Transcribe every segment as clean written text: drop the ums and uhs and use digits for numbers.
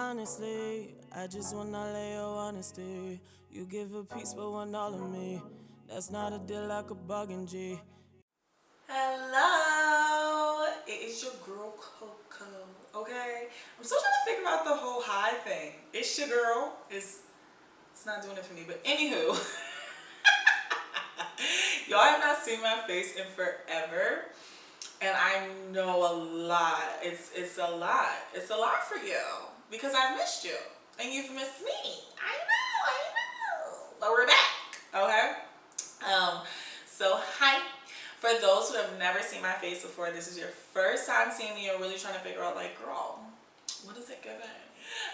Honestly, I just wanna lay your honesty. You give a piece but want all of me. That's not a deal like a bargain, G. Hello, it is your girl Coco. Okay, I'm still trying to figure out the whole hi thing. It's your girl. It's not doing it for me. But anywho, y'all have not seen my face in forever, and I know a lot. It's a lot. It's a lot for you because I've missed you and you've missed me. I know. But we're back. Okay. So hi. For those who have never seen my face before, this is your first time seeing me. You're really trying to figure out, like, girl, what is it giving?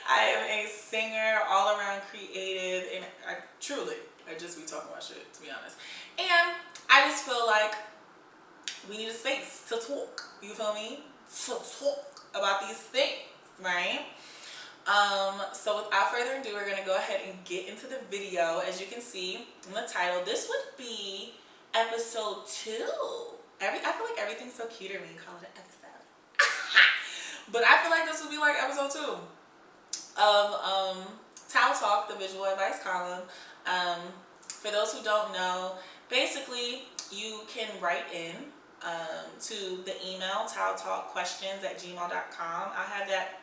I am a singer, all around creative, and I just be talking about shit, to be honest. And I just feel like we need a space to talk. You feel me? To talk about these things, right? So without further ado, we're gonna go ahead and get into the video. As you can see in the title, this would be episode 2. I feel like everything's so cuter when you call it an episode. But I feel like this would be like episode 2 of Towel Talk, the visual advice column. For those who don't know, basically you can write in to the email toweltalkquestions@gmail.com. I'll have that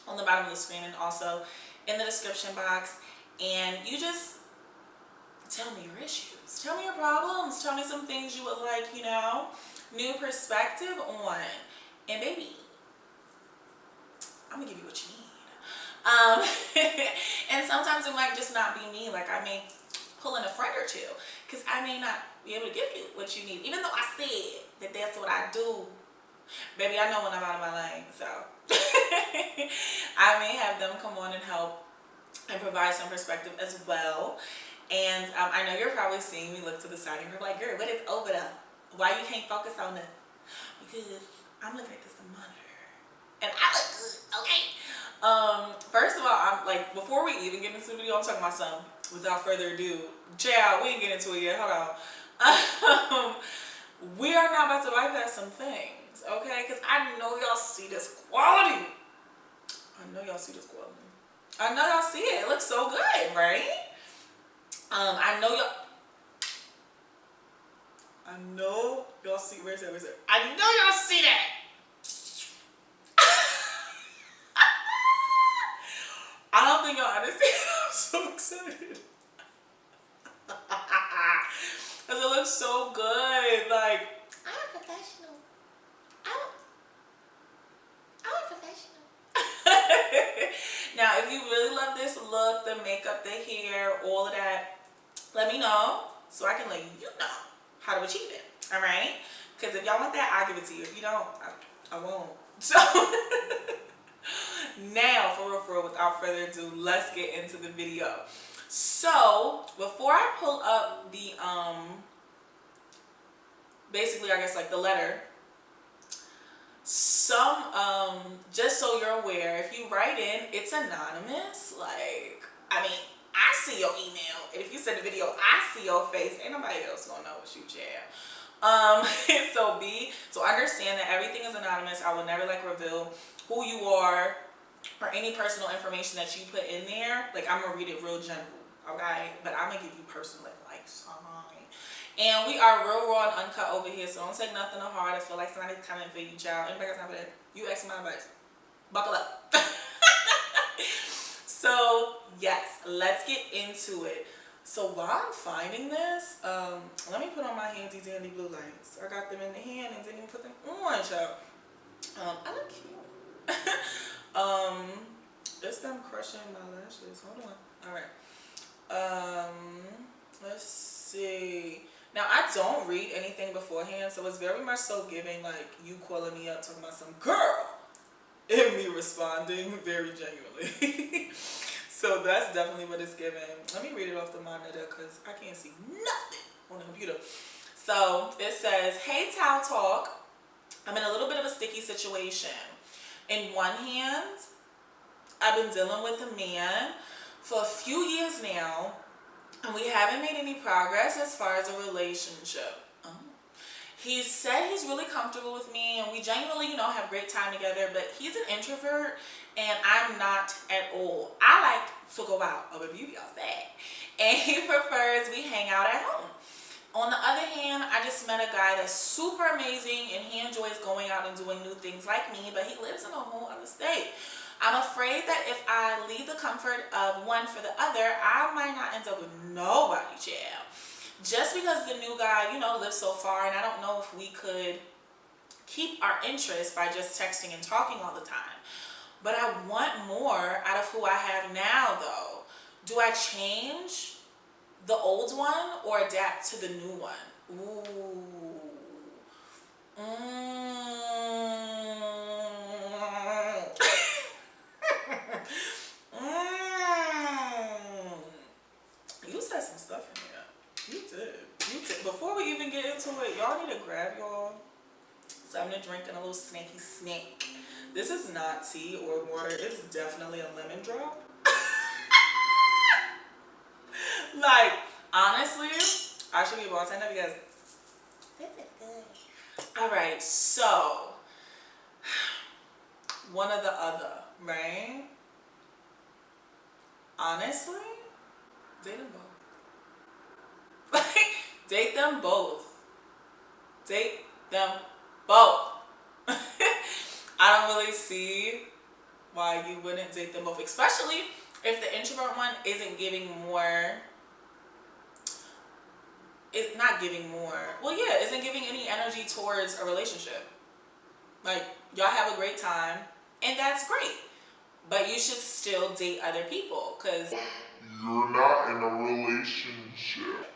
on the bottom of the screen and also in the description box, and you just tell me your issues, tell me your problems, tell me some things you would like, new perspective on, and baby, I'm gonna give you what you need. And sometimes it might just not be me. Like, I may pull in a friend or two because I may not be able to give you what you need, even though I said that that's what I do. Baby, I know when I'm out of my lane, so I may have them come on and help and provide some perspective as well. And I know you're probably seeing me look to the side and you're like, girl, what is over there? Why you can't focus on it? Because I'm looking at this monitor and I look good, okay? First of all, I'm like, before we even get into the video, I'm talking about something. Without further ado, child, we ain't get into it yet. Hold on. We are now about to bypass some things, okay? Because I know y'all see this quality. I know y'all see this quality. I know y'all see it. It looks so good, right? I know y'all see. Where's it? I know y'all see that. I don't think y'all understand. I'm so excited. Because it looks so good. Like, I'm a professional. I'm a professional. Now, if you really love this look, the makeup, the hair, all of that, let me know so I can let you know how to achieve it. All right? Because if y'all want that, I'll give it to you. If you don't, I won't. So now, for real, without further ado, let's get into the video. So before I pull up the basically, I guess, like the letter, just so you're aware, if you write in, it's anonymous. Like, I mean, I see your email, and if you send a video, I see your face. Ain't nobody else gonna know what you share. So understand that everything is anonymous. I will never reveal who you are or any personal information that you put in there. Like, I'm gonna read it real general, okay? But I'm gonna give you personal advice, alright? And we are real raw and uncut over here, so don't take nothing to heart. I feel like somebody's coming for you, child. Anybody got time for that? You ask my advice. Buckle up. So yes, let's get into it. So while I'm finding this, let me put on my handy dandy blue lights. I got them in the hand and didn't even put them on, child. I look cute. It's them crushing my lashes. Hold on. Alright. Let's see. Now, I don't read anything beforehand, so it's very much so giving like you calling me up talking about some girl and me responding very genuinely. So that's definitely what it's giving. Let me read it off the monitor because I can't see nothing on the computer. So it says, hey, Towel Talk. I'm in a little bit of a sticky situation. In one hand, I've been dealing with a man for a few years now, and we haven't made any progress as far as a relationship. He said he's really comfortable with me and we genuinely, have great time together, but he's an introvert and I'm not at all. I like to go out, or beauty outside, and he prefers we hang out at home. On the other hand, I just met a guy that's super amazing and he enjoys going out and doing new things like me, but he lives in a whole other state. I'm afraid that if I leave the comfort of one for the other, I might not end up with nobody, child. Just because the new guy, lives so far, and I don't know if we could keep our interest by just texting and talking all the time. But I want more out of who I have now, though. Do I change the old one or adapt to the new one? Ooh. You said some stuff in here. You did. Before we even get into it, y'all need to grab y'all something to drink and a little snacky snack. This is not tea or water. It's definitely a lemon drop. Like, honestly, I should be able to say that because this is good. Alright, so one or the other, right? Honestly, date them both. Like, date them both. Date them both. I don't really see why you wouldn't date them both, especially if the introvert one isn't giving more. It's not giving more. Well, yeah, isn't giving any energy towards a relationship. Like, y'all have a great time, and that's great. But you should still date other people, because you're not in a relationship.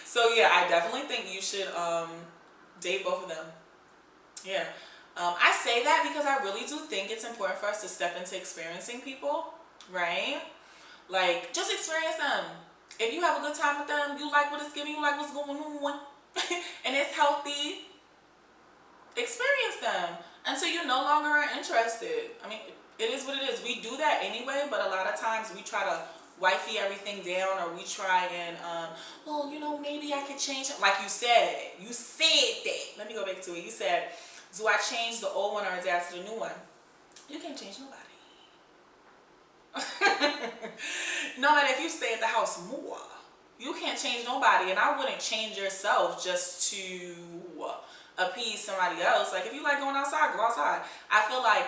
So yeah, I definitely think you should date both of them. Yeah. I say that because I really do think it's important for us to step into experiencing people, right? Like, just experience them. If you have a good time with them, you like what it's giving, you like what's going on, and it's healthy, experience them until you no longer are interested. I mean, it is what it is. We do that anyway, but a lot of times we try to wifey everything down, or we try and, well, maybe I could change it. Like you said that. Let me go back to it. You said, do I change the old one or adapt to the new one? You can't change nobody. No matter if you stay at the house more, you can't change nobody, and I wouldn't change yourself just to appease somebody else. Like, if you like going outside, go outside. I feel like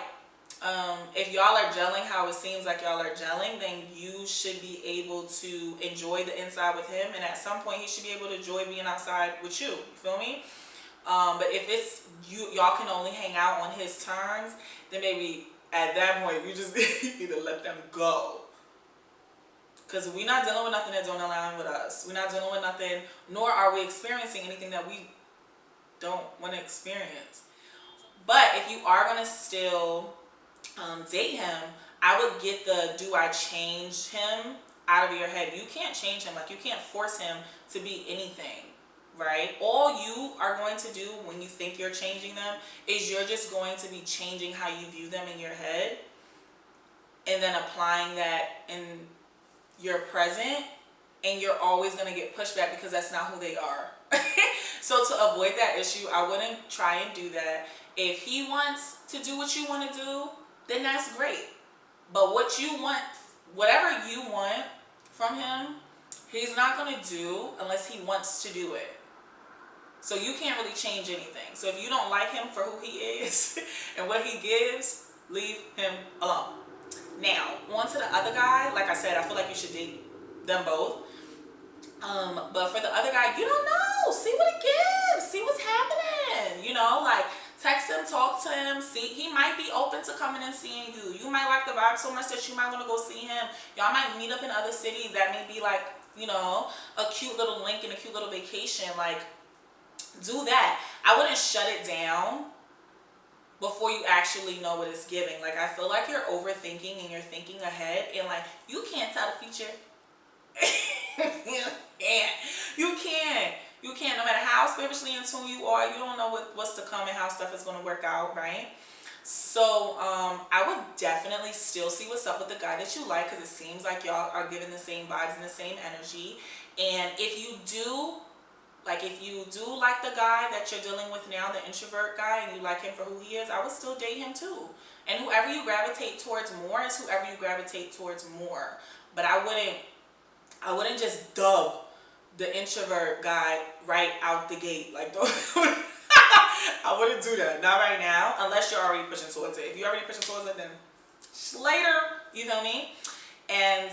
if y'all are gelling how it seems like y'all are gelling, then you should be able to enjoy the inside with him, and at some point he should be able to enjoy being outside with you. You feel me? But if it's y'all can only hang out on his terms, then maybe at that point you just need to let them go. Because we're not dealing with nothing that don't align with us. We're not dealing with nothing, nor are we experiencing anything that we don't want to experience. But if you are going to still date him, I would get the do I change him out of your head. You can't change him. Like, you can't force him to be anything, right? All you are going to do when you think you're changing them is you're just going to be changing how you view them in your head, and then applying that in your present, and you're always going to get pushback because that's not who they are. So to avoid that issue, I wouldn't try and do that. If he wants to do what you want to do, then that's great. But what you want, whatever you want from him, he's not going to do unless he wants to do it. So you can't really change anything. So if you don't like him for who he is and what he gives, leave him alone. Now, on to the other guy. Like I said, I feel like you should date them both. But for the other guy, you don't know. See what it gives. See what's happening. Like, text him, talk to him. See, he might be open to coming and seeing you. You might like the vibe so much that you might want to go see him. Y'all might meet up in other cities. That may be like, a cute little link and a cute little vacation. Like, do that. I wouldn't shut it down before you actually know what it's giving. Like, I feel like you're overthinking and you're thinking ahead, and like, you can't tell the future. You can't. No matter how spiritually in tune you are, you don't know what's to come and how stuff is going to work out, right? So I would definitely still see what's up with the guy that you like, because it seems like y'all are giving the same vibes and the same energy. And if you do Like, if you do like the guy that you're dealing with now, the introvert guy, and you like him for who he is, I would still date him too. And whoever you gravitate towards more is whoever you gravitate towards more. But I wouldn't just dub the introvert guy right out the gate. Like, I wouldn't do that. Not right now, unless you're already pushing towards it. If you're already pushing towards it, then later. You feel me? And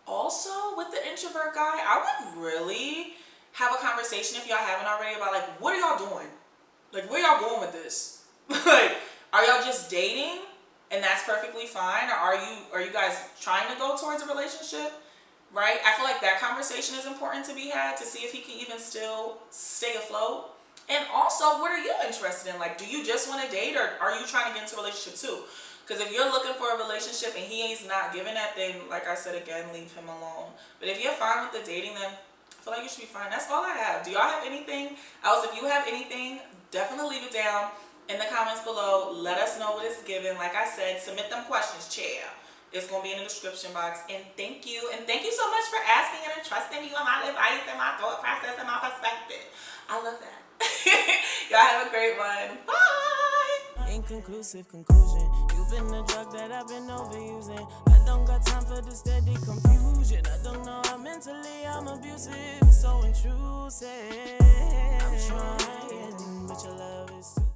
also with the introvert guy, I would really have a conversation, if y'all haven't already, about like, what are y'all doing? Like, where y'all going with this? Like, are y'all just dating and that's perfectly fine? Or are you guys trying to go towards a relationship? Right? I feel like that conversation is important to be had, to see if he can even still stay afloat. And also, what are you interested in? Like, do you just want to date, or are you trying to get into a relationship too? Because if you're looking for a relationship and he is not giving that, then, like I said again, leave him alone. But if you're fine with the dating, then I feel like you should be fine. That's all I have. Do y'all have anything else? If you have anything, definitely leave it down in the comments below. Let us know what it's given. Like I said, submit them questions, chair. It's going to be in the description box. And thank you. And thank you so much for asking and trusting me on my advice and my thought process and my perspective. I love that. Y'all have a great one. Bye. Inconclusive conclusion. You've been the drug that I've been overusing. I don't got time for the steady confusion. I don't know how mentally I'm abusive. It's so intrusive. I'm trying, but your love